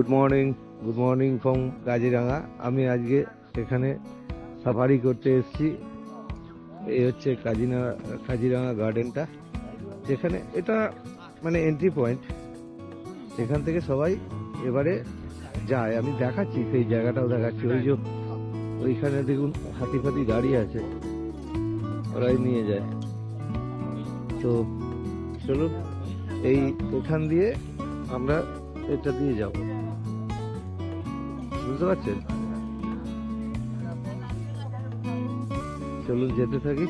Good morning from Kaziranga. আমি আজকে এখানে সাফারি করতে এসেছি। এই হচ্ছে কাজিরাঙা গার্ডেনটা, যেখানে এটা মানে এন্ট্রি পয়েন্ট। এখান থেকে সবাই এবারে যায়। আমি দেখাচ্ছি, সেই জায়গাটাও দেখাচ্ছি। ওই যে ওইখানে দেখুন হাতি ফাতি দাঁড়িয়ে আছে, ওরাই নিয়ে যায়। তো চলুন এখান দিয়ে আমরা এটা দিয়ে যাব, বুঝতে পারছেন? চলুন যেতে থাকি।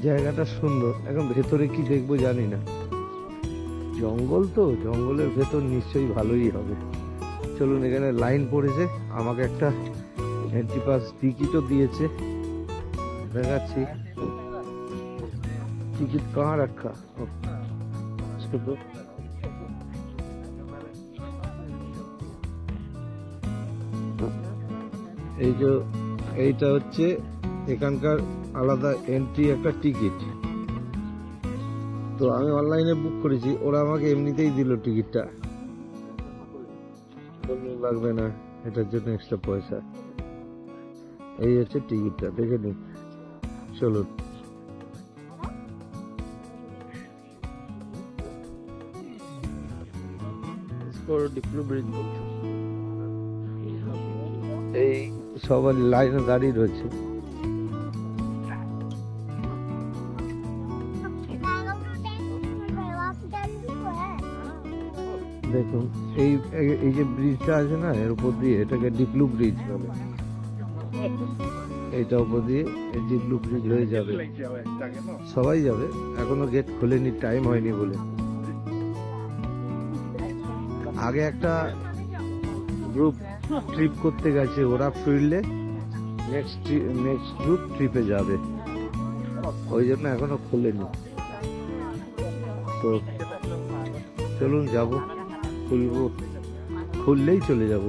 জায়গাটা সুন্দর। এখন ভেতরে কি দেখবো জানি না, জঙ্গল তো, জঙ্গলের ভেতর নিশ্চয়ই ভালোই হবে। চলুন, এখানে লাইন পড়েছে, আমাকে একটা এন্ট্রি পাস টিকিটও দিয়েছে, দেখাচ্ছি। টিকিট কাহা রাখা? এই যে এইটা হচ্ছে এখানকার আলাদা এন্ট্রি একটা টিকিট। তো আমি অনলাইনে বুক করেছি, ওরা আমাকে এমনিতেই দিল টিকিটটা, লাগবে না এটার জন্য এক্সট্রা পয়সা। এই হচ্ছে টিকিটটা, দেখে নিন। চলুন। এই সবার লাইনে দাঁড়িয়ে রয়েছে। দেখুন এই যে ব্রিজটা আছে না, এর উপর দিয়ে, এটাকে ডিপ্লু ব্রিজ বলে। এইটা উপর দিয়ে ডিপ্লু ব্রিজ হয়ে যাবে, সবাই যাবে। এখনো গেট খোলেনি, টাইম হয়নি বলে। আগে একটা গ্রুপ ট্রিপ করতে গেছে, ওরা ফিরলে নেক্সট গ্রুপ ট্রিপে যাবে, ওই জন্য এখনো খোলেনি। তো চলুন যাবো, খুললেই চলে যাব।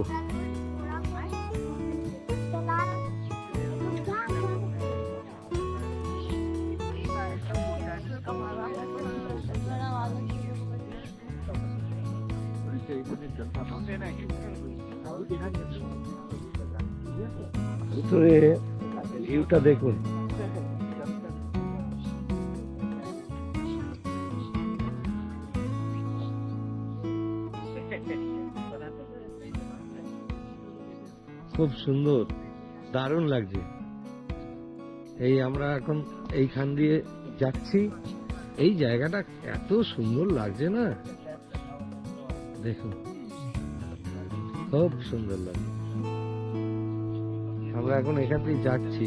ভিতরে ভিউটা দেখুন। খুব সুন্দর, দারুণ লাগছে। এই আমরা এখন এইখান দিয়ে যাচ্ছি। এই জায়গাটা এত সুন্দর লাগছে না, দেখুন, খুব সুন্দর লাগছে। আমরা এখন এখান দিয়ে যাচ্ছি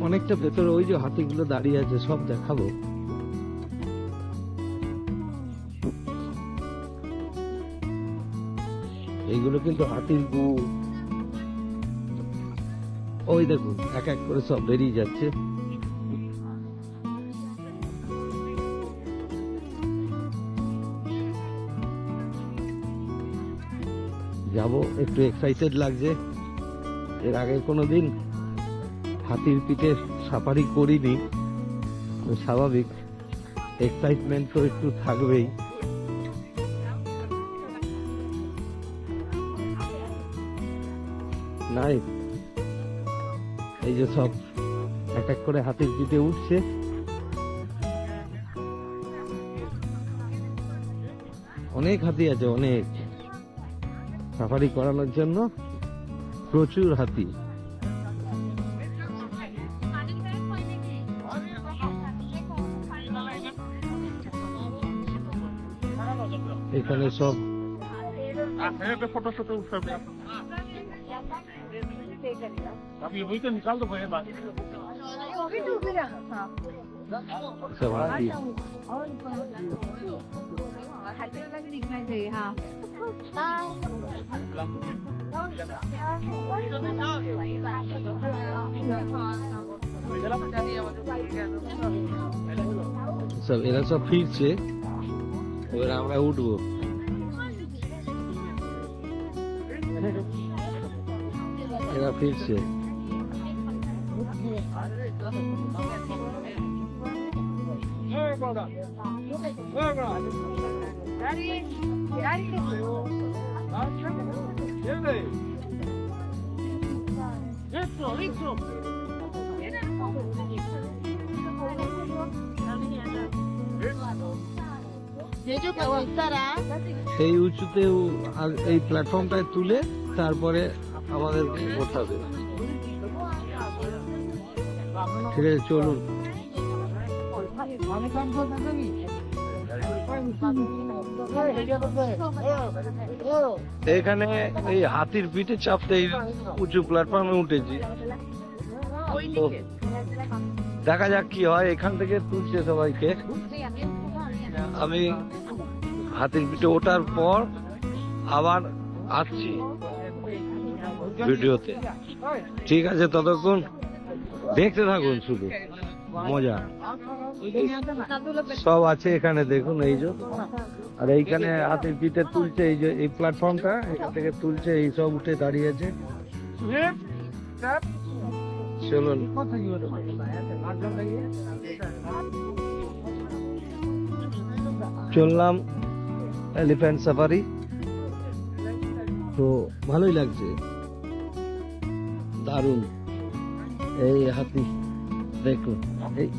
অনেকটা ভেতরে। ওই যে হাতিগুলো দাঁড়িয়ে আছে, সব দেখাবো। এইগুলো কিন্তু হাতির গু। ওই দেখুন এক এক করে সব বেরিয়ে যাচ্ছে। যাব, একটু এক্সাইটেড লাগছে। এর আগে কোনোদিন হাতির পিঠে সাফারি করিনি, স্বাভাবিক এক্সাইটমেন্ট তো একটু থাকবেই। নাই, এই যে সব এক এক করে হাতির পিঠে উঠছে। অনেক হাতি আছে, অনেক। সাফারি করানোর জন্য প্রচুর হাতি। এখানে সব फोटो अभी वही तो निकाल दो भाई बात। दिखना चाहिए। हाँ সব এরা সব ফিরছে, এবার আমরা উঠবো। এরা ফিরছে। এই উঁচুতে আর এই প্ল্যাটফর্মটায় তুলে তারপরে আমাদেরকে করতে হবে। ঠিক আছে, চলুন। এখানে এই হাতির পিঠে চাপতে এই উঁচু প্ল্যাটফর্মে উঠেছি, তো দেখা যাক কি হয়। এখান থেকে তুলছে সবাইকে। আমি হাতির পিঠে ওঠার পর আবার আসছি ভিডিওতে। ঠিক আছে, ততক্ষণ দেখতে থাকুন, শুধু মজা সব আছে এখানে। দেখুন এই যে, আর এইখানে হাতির পিঠে তুলছে, এই যে এই প্ল্যাটফর্মটা এখান থেকে তুলছে, এই সব উঠে দাঁড়িয়েছে। চলুন। চললাম এলিফ্যান্ট সাফারি, তো ভালোই লাগছে, দারুণ। এই হাতি দেখুন, এই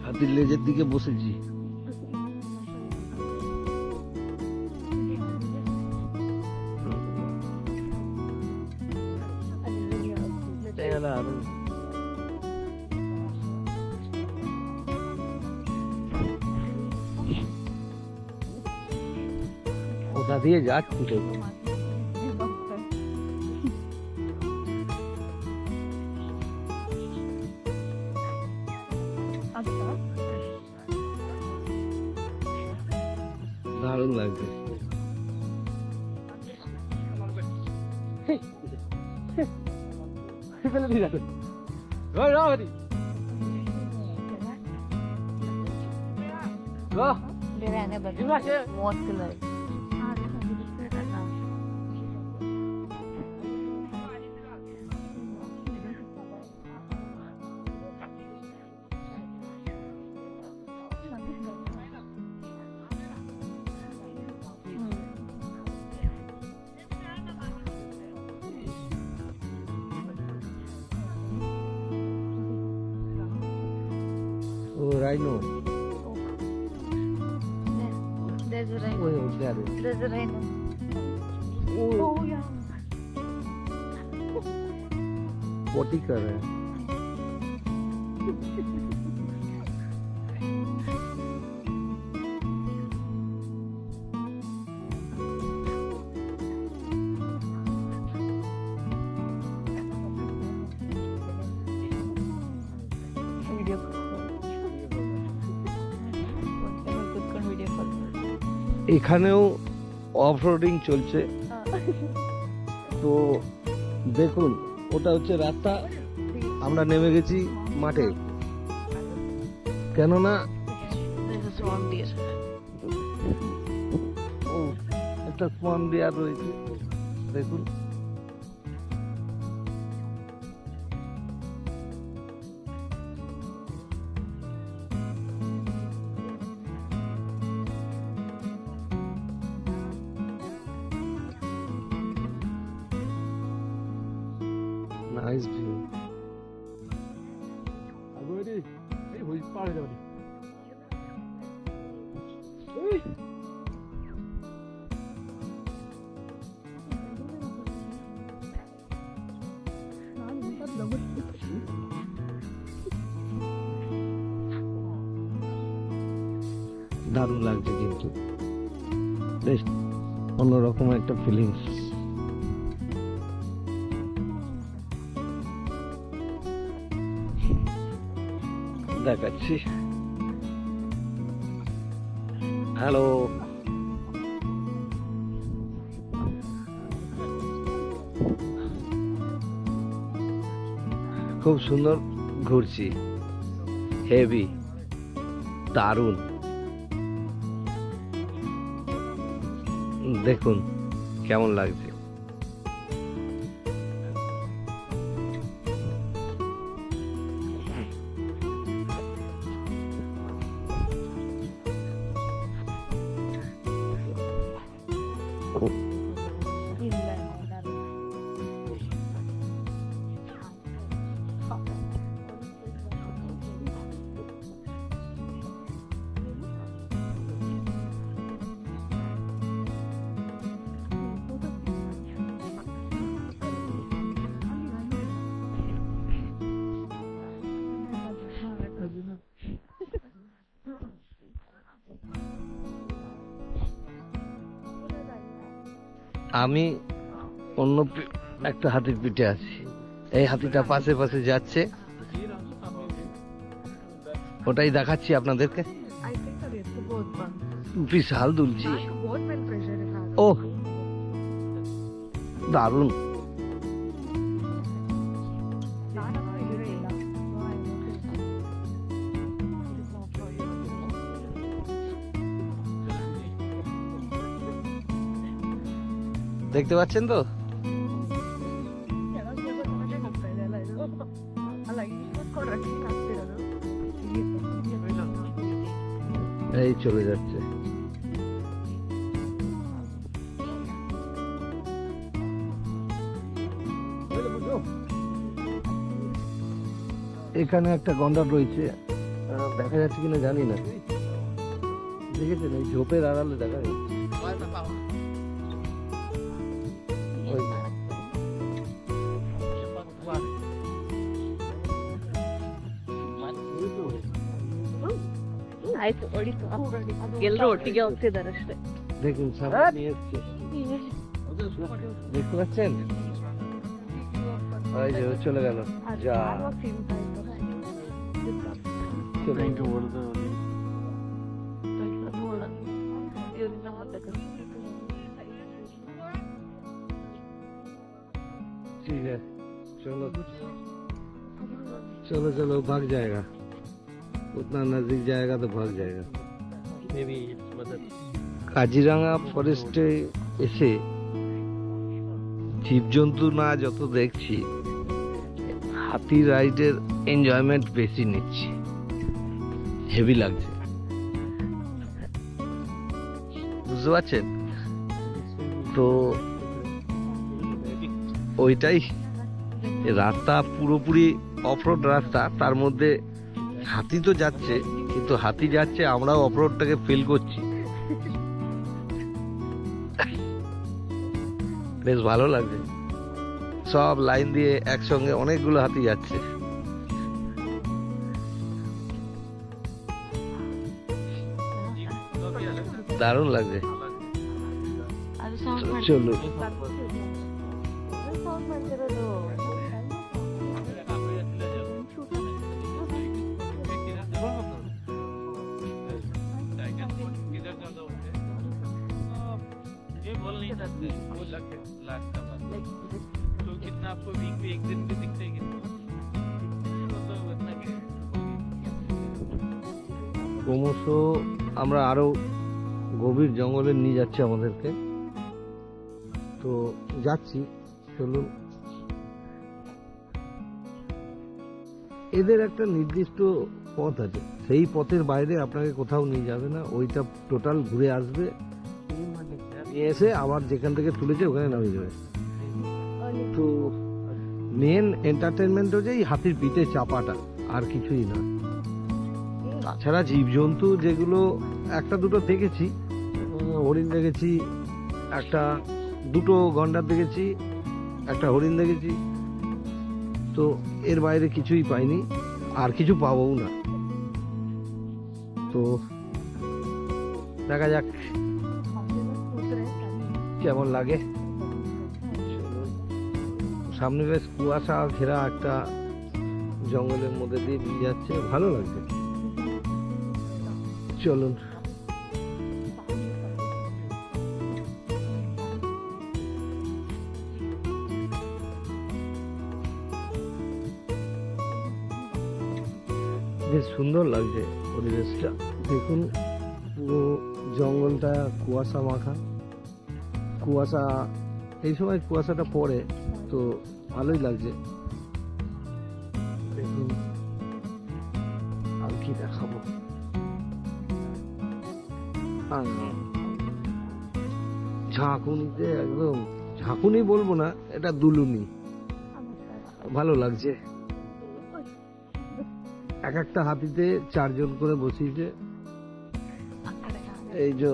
হাতির লেজের দিকে বসেছি। কোথা দিয়ে যাচ্ছি দেখুন। দারুণ লাগছে। Oh, rhino. There's a rhino. Oh, there is. There's a rhino. Oh, yeah. पोटी कर रहे हैं। এখানেও অফরোডিং চলছে, তো দেখুন ওটা হচ্ছে রাস্তা। আমরা নেমে গেছি মাঠে, কেননা একটা সোয়ান ডিয়ার রয়েছে, দেখুন। Nice view. দারুণ লাগছে, কিন্তু বেশ অন্যরকম একটা ফিলিংস। দেখাচ্ছি। হ্যালো, খুব সুন্দর ঘুরছি। হেভি, দারুণ। দেখুন কেমন লাগছে। আমি অন্য একটা হাতির পিঠে আছি। এই হাতিটা পাশে পাশে যাচ্ছে, ওটাই দেখাচ্ছি আপনাদেরকে। I think that it's both one. Vishal দুলছি। Both will pressure it has. ওহ, দারুণ। দেখতে পাচ্ছেন তো? এই চলে যাচ্ছে। এখানে একটা গন্ডার রয়েছে, দেখা যাচ্ছে কিনা জানি না। দেখেছেন এই ঝোপের আড়ালে দেখা যাচ্ছে। ওই ಆಯ್ತು ಹೊಡಿತು ಎಲ್ಲರೂ ಒಟ್ಟಿಗೆ ಹೋಗ್ತಿದ್ದಾರೆ ಅಷ್ಟೇ. দেখুন সামনে নিয়ে এসছে, দেখতে পাচ্ছেন? ওই যে ও চলে গেল। যা চলে গেল। ठीक है, चलो चलो चलो, भाग जाएगा, उतना नजदीक जाएगा तो भाग जाएगा। কাজিরাঙা ফরেস্টে এসে জীবজন্তু না যত দেখছি, হাতি রাইডের এনজয়মেন্ট বেশি নিচ্ছি। হেভি লাগছে, বুঝতে পারছেন তো? ওইটাই, রাস্তা পুরোপুরি অফরোড রাস্তা, তার মধ্যে হাতি তো যাচ্ছে, কিন্তু হাতি যাচ্ছে আমরাও অফরোডটাকে ফিল করছি। বেশ ভালো লাগছে, সব লাইন দিয়ে একসঙ্গে অনেকগুলো হাতি যাচ্ছে। দারুণ লাগছে। চলো ক্রমশ আমরা আরো গভীর জঙ্গলে নিয়ে যাচ্ছে আমাদেরকে, তো যাচ্ছি। চলুন, এদের একটা নির্দিষ্ট পথ আছে, সেই পথের বাইরে আপনাকে কোথাও নিয়ে যাবে না। ওইটা টোটাল ঘুরে আসবে, নিয়ে এসে আবার যেখান থেকে তুলেছে ওখানে নামিয়ে যাবে। তো মেন এন্টারটেনমেন্ট হচ্ছে এই হাতির পিঠে চাপাটা, আর কিছুই না। তাছাড়া জীবজন্তু যেগুলো একটা দুটো দেখেছি, হরিণ দেখেছি, একটা দুটো গন্ডার দেখেছি, একটা হরিণ দেখেছি, তো এর বাইরে কিছুই পাইনি, আর কিছু পাবও না। তো দেখা যাক কেমন লাগে। সামনে বেশ কুয়াশা ঘেরা একটা জঙ্গলের মধ্যে দিয়ে নিয়ে যাচ্ছে, ভালো লাগছে। চলুন। বেশ সুন্দর লাগছে পরিবেশটা। দেখুন পুরো জঙ্গলটা কুয়াশা মাখা, কুয়াশা এই সময় কুয়াশাটা পড়ে তো ভালোই লাগছে। দেখুন আর কি দেখাবো, ঝাঁকুনিতে একদম, ঝাঁকুনি বলবো না, এটা দুলুনি, ভালো লাগছে। এক একটা হাতিতে 4 জন করে বসিয়েছে, এই যে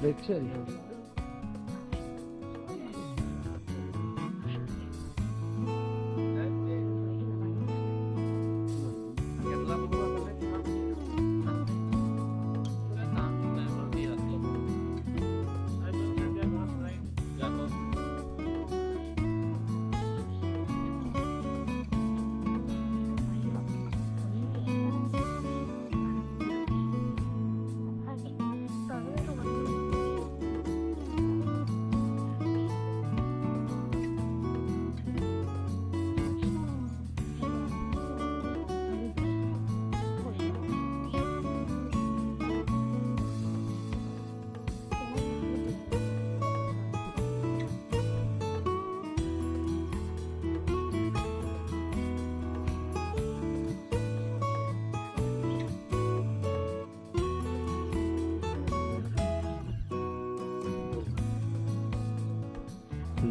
দেখছেন।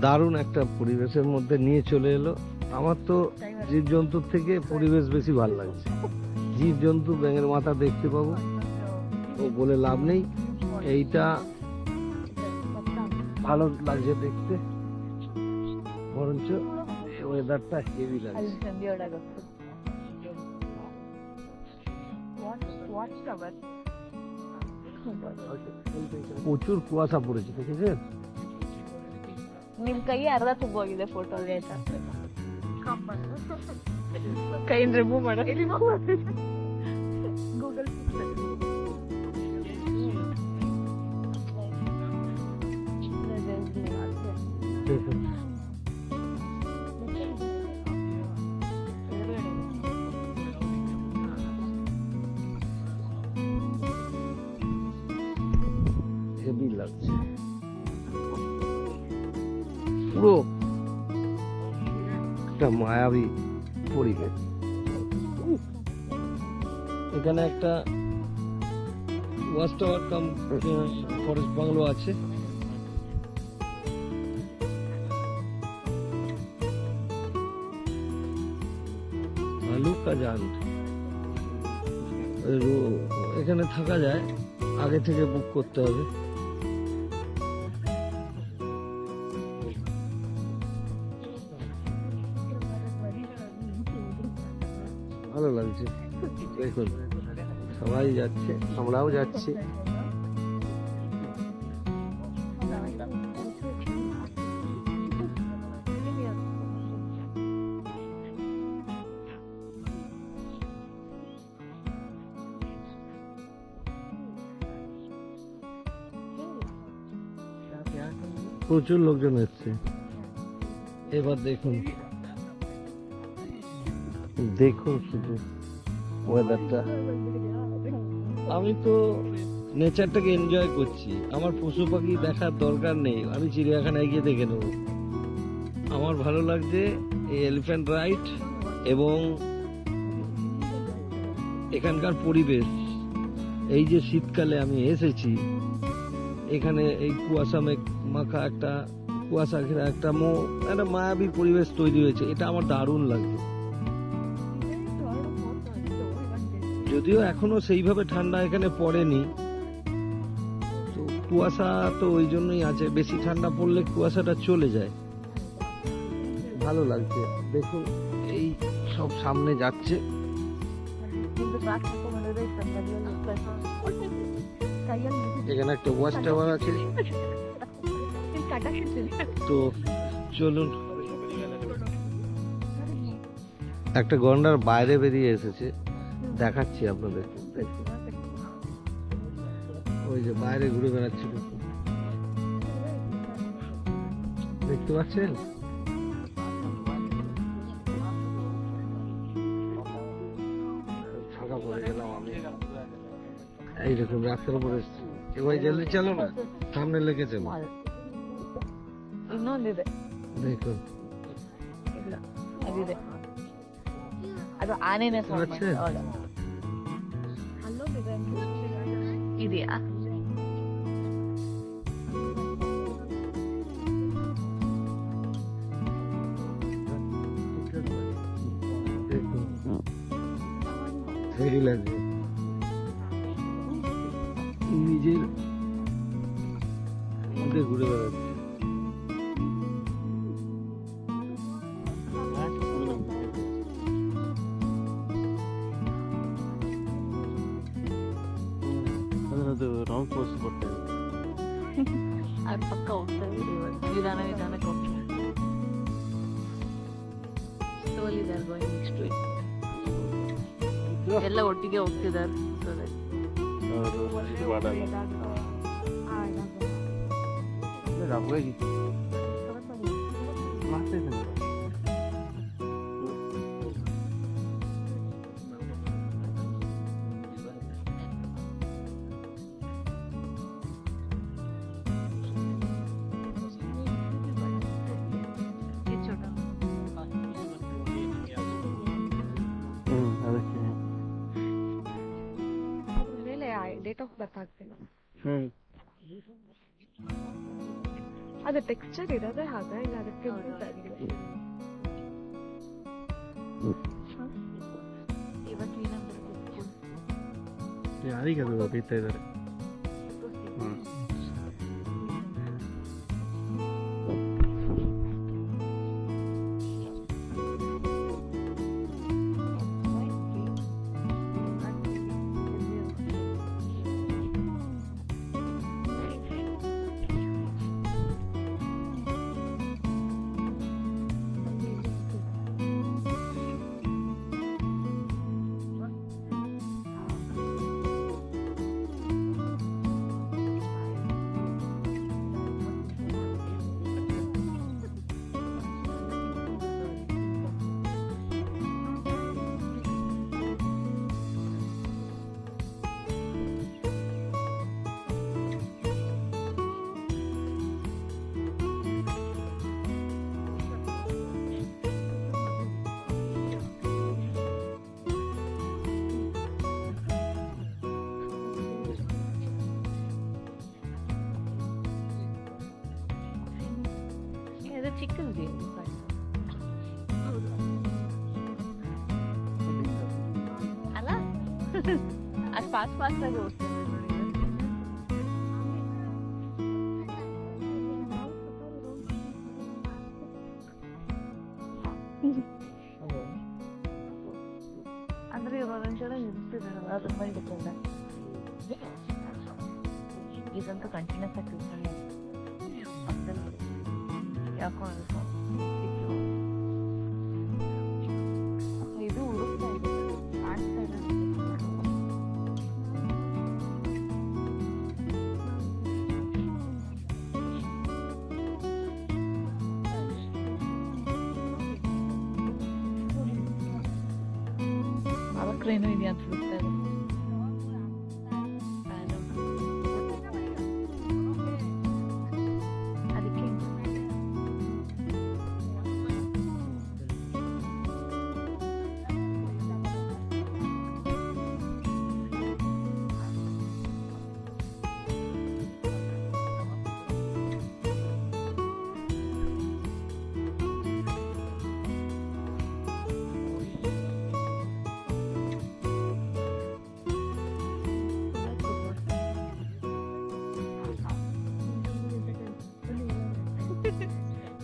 দারুণ একটা পরিবেশের মধ্যে নিয়ে চলে এলো। আমার তো জীবজন্তুর থেকে পরিবেশ বেশি ভালো লাগছে। জীবজন্তু ব্যাঙের মাথা দেখতে পাবো ও বলে লাভ নেই, এইটা ভালো লাগছে দেখতে, বরঞ্চ ওয়েদারটা হেভি লাগছে। প্রচুর কুয়াশা পড়েছে, দেখেছেন? ನಿಮ್ ಕೈ ಅರ್ಧ ತುಂಬೋಗಿದೆ ಫೋಟೋ ಆಯ್ತಾ? ಕೈಯಿಂದ ರಿಮೂವ್ ಮಾಡೋ ಗೂಗಲ್ হেভি লাগছে পুরো একটা মায়াবী পরিবেশ। এখানে একটা ওয়াচ টাওয়ার কাম ফরেস্ট বাংলো আছে। ভালুকাজান, এখানে থাকা যায়, আগে থেকে বুক করতে হবে। ভালো লাগছে, দেখুন সবাই যাচ্ছে, আমরাও যাচ্ছি। প্রচুর লোকজন এসছে। এবার দেখুন, দেখুন শুধু ওয়েদারটা। আমি তো নেচারটাকে এনজয় করছি, আমার পশু পাখি দেখার দরকার নেই, আমি চিড়িয়াখানায় গিয়ে দেখে নেব। আমার ভালো লাগছে এই এলিফ্যান্ট রাইড এবং এখানকার পরিবেশ। এই যে শীতকালে আমি এসেছি, এখানে এই কুয়াশা মাখা একটা, কুয়াশা ঘেরা একটা মায়াবী পরিবেশ তৈরি হয়েছে, এটা আমার দারুণ লাগছে। যদিও এখনো সেইভাবে ঠান্ডা এখানে পড়েনি, তো কুয়াশা তো ওই জন্যই আছে, বেশি ঠান্ডা পড়লে কুয়াশাটা চলে যায়। ভালো লাগছে, দেখুন এই সব সামনে যাচ্ছে। এখানে একটা ওয়াচ টাওয়ার আছে, তো চলুন। একটা গন্ডার বাইরে বেরিয়ে এসেছে, দেখাচ্ছি আপনাদের। ওই যে বাইরে ঘুরে বেড়াচ্ছে, দেখতে পাচ্ছেন? পড়ে গেলাম আমি এইরকম রাস্তার উপরে এসছি। এ ভাই জলদি চলো না, সামনে লেগে চলো। ಇನ್ನೊಂದಿದೆ দেখো ಇಲ್ಲ ಅದಿದೆ ಅದು ಆನೆನೇ form আচ্ছা। ಮಾಡಿದ್ದು. ಹೌದಾ ಇದೆಯಾ দেখো হেভি লাগছে নিজের মধ্যে ঘুরে বেড়াচ্ছে। ಅದು ರಾಂಗ್ ಪೋಸ್ಟ್ ಕೊಟ್ಟೆ ಅದು ಪಕ್ಕ ಹೋಗ್ತಾ ಇದೆ ಇವಾಗ ನಿಧಾನಕ್ಕೆ ಹೋಗ್ತಾರೆ slowly they are going next to it. ಎಲ್ಲ ಒಟ್ಟಿಗೆ ಹೋಗ್ತಿದ್ದಾರೆ So that- ಅವರು ಇದು ಮಾಡಲ್ಲ ಹೋಗಿ ಮಾಡ್ತಾ ಇದ್ದೀನಿ ये छोटा ಅದಕ್ಕೆ ಮೇಲೆ ಡೇಟ್ ಆಫ್ ಬರ್ತ್ ಹಾಕ್ತೀನಿ ಅದು ಟೆಕ್ಸ್ಚರ್ ಇರೋದೇ ಹಾಗೆ ಇಲ್ಲ ಅದಕ್ಕೆ ಇವತ್ತು ಈ ನಂಬರ್ ಯಾರಿಗೆ ಅದು ಬೀಳ್ತಾ ಇದ್ದಾರೆ ಇದು ಚಿಕ್ಕದಿದೆ ಅಲ್ಲ ಅದು ಫಾಸ್ಟ್ ಆಗಿ ಹೋಗ್ತದೆ ನೋಡಿ ಅಂದ್ರೆ ಇವಾಗ ಒಂದ್ಸಲ ನಿಲ್ಸಿದಾರಲ್ಲ ಅದ್ರ ಮೇಲೆ ಡಿಪೆಂಡ್ ಇದಂತೂ ಕಂಟಿನ್ಯೂಸ್ ಆಗಿ ಯಾಕೋ ಅನ್ಕೊ ಇದು ಹುಡುಕ್ತಾ ಇದೆ ಕಾಣಿಸ್ತಾ ಇದೆ ಅವಕ್ರೇನೋ ಇದೆಯಾ ಅಂತ ಹುಡುಕ್ತಾ ಇದೆ ಅದಕ್ಕೆ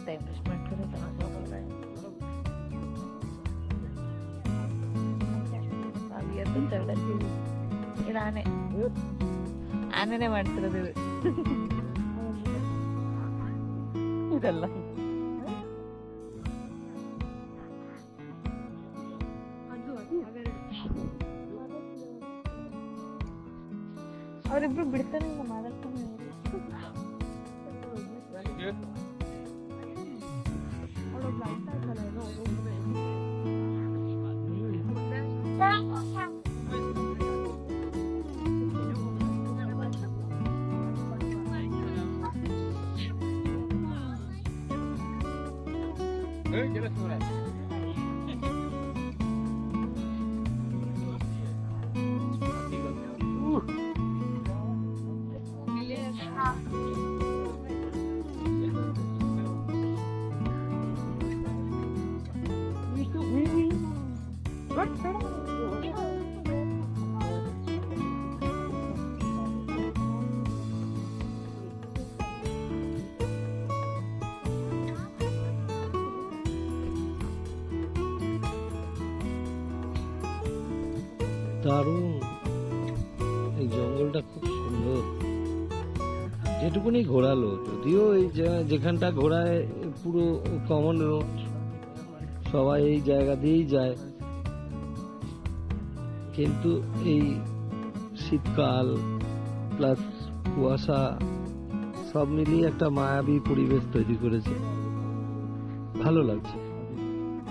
ಟೈಮ್ ವೇಸ್ಟ್ ಮಾಡ್ತಾರೆ ಇದು ಆನೆನೇ ಮಾಡ್ತಿರೋದು ಇದು ಇದಲ್ಲ ಅವರಿಬ್ರು ಬಿಡ್ತಾರೆ ಇಲ್ಲ ಮಾತಾಡ್ತಾನೆ দারুণ, এই জঙ্গলটা খুব সুন্দর। যেটুকুনি ঘোরালো, যদিও এই যেখানটা ঘোরায় পুরো কমন রোড, সবাই এই জায়গা দিয়েই যায়, কিন্তু এই শীতকাল প্লাস কুয়াশা সব মিলিয়ে একটা মায়াবী পরিবেশ তৈরি করেছে, ভালো লাগছে।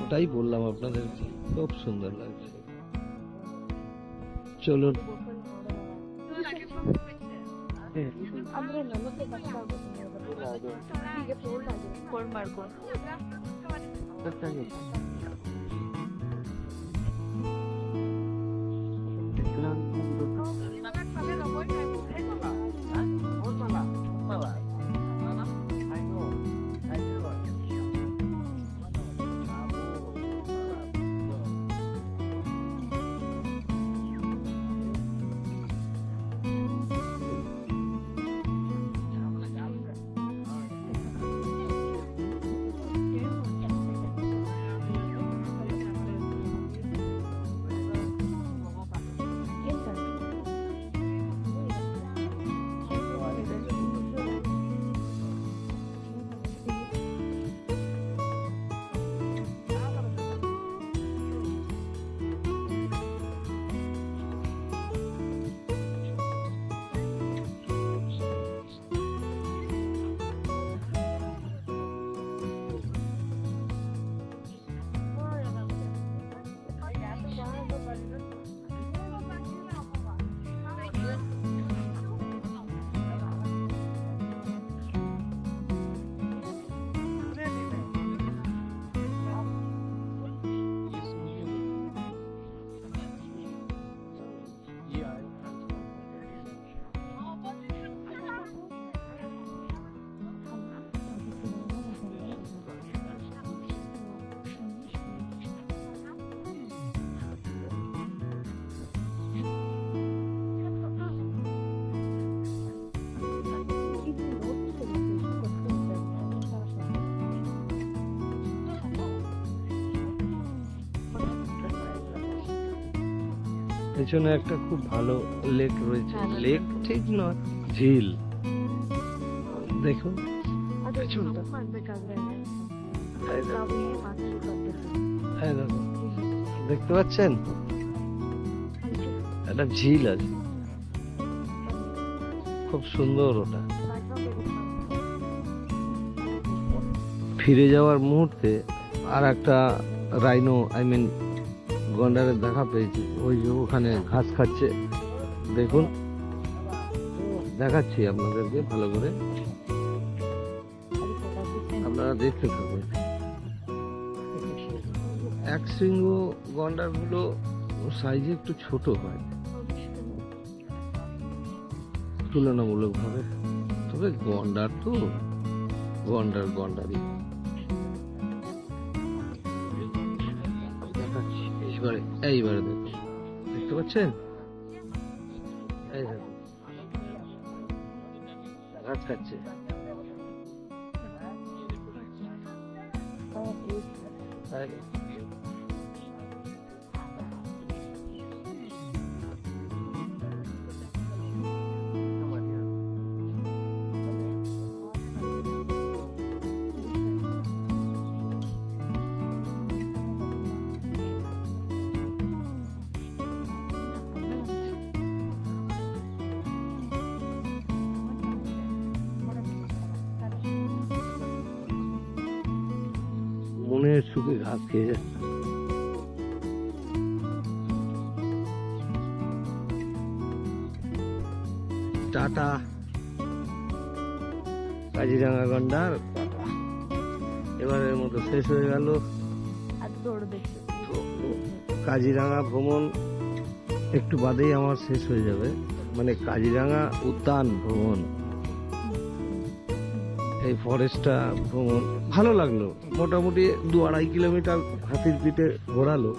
ওটাই বললাম আপনাদেরকে, খুব সুন্দর লাগছে। চলুন ಅಂದ್ರೆ ನಮಗೆ ಗೊತ್ತಾಗುತ್ತೆ ಹೀಗೆ ಫೋಲ್ಡ್ ಆಗಿದೆ ಫೋಲ್ಡ್ ಮಾಡ್ಕೊಂಡು পেছনে একটা খুব ভালো লেক রয়েছে, হ্যাঁ, লেক ঠিক নয়, ঝিল। দেখুন ಅದು পেছনটা, ಮಾಡ್ಬೇಕಾದ್ರೆ এই দেখুন, ನಾವು ಏನ್ ಮಾತಾಡ್ಬೇಕು এই দেখুন, দেখতে পাচ্ছেন একটা ঝিল আছে, খুব সুন্দর। ওটা ফিরে যাওয়ার মুহূর্তে আর একটা রাইনো গন্ডারের দেখা পেয়েছি, ওই যে ওখানে ঘাস খাচ্ছে। দেখুন, দেখাচ্ছি আপনাদেরকে ভালো করে, আপনারা দেখতে থাকুন। এক শৃঙ্গ গন্ডার গুলো সাইজে একটু ছোট হয় তুলনামূলক ভাবে, তবে গন্ডার তো গন্ডারই। দেখাচ্ছি এইবারে দেখুন, দেখতে পাচ্ছেন, এই দেখুন ঘাস খাচ্ছে। তাই মনের সুখে ঘাস খেয়ে যাচ্ছে। টাটা, কাজিরাঙা গন্ডার টাটা। এবারের মতো শেষ হয়ে গেল। అది తోడు తెచ్చు তো কাজিরাঙা ভ্রমণ একটু বাদেই আমার শেষ হয়ে যাবে, মানে কাজিরাঙা উদ্যান ভ্রমণ, এই ফরেস্টটা ভ্রমণ ভালো লাগলো। মোটামুটি 2-2.5 কিলোমিটার হাতির পিঠে ঘোরালো,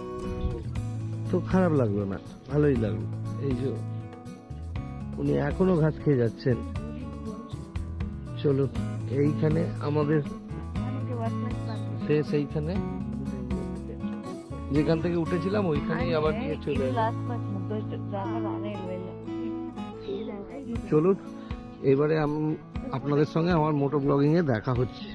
তো খারাপ লাগলো না, ভালোই লাগলো। এই যে উনি এখনো ঘাস খেয়ে যাচ্ছেন। চলো, এইখানে আমাদের শেষ, এইখানে যেখান থেকে উঠেছিলাম ওইখানেই আবার নিয়ে চলে এলাম। లాస్ట్ మంత్ ముగ్గురు చాలా బాగానే వెళ్ళాం চলুন এবারে আপনাদের সঙ্গে আমার মোটো ব্লগিং এ দেখা হচ্ছে।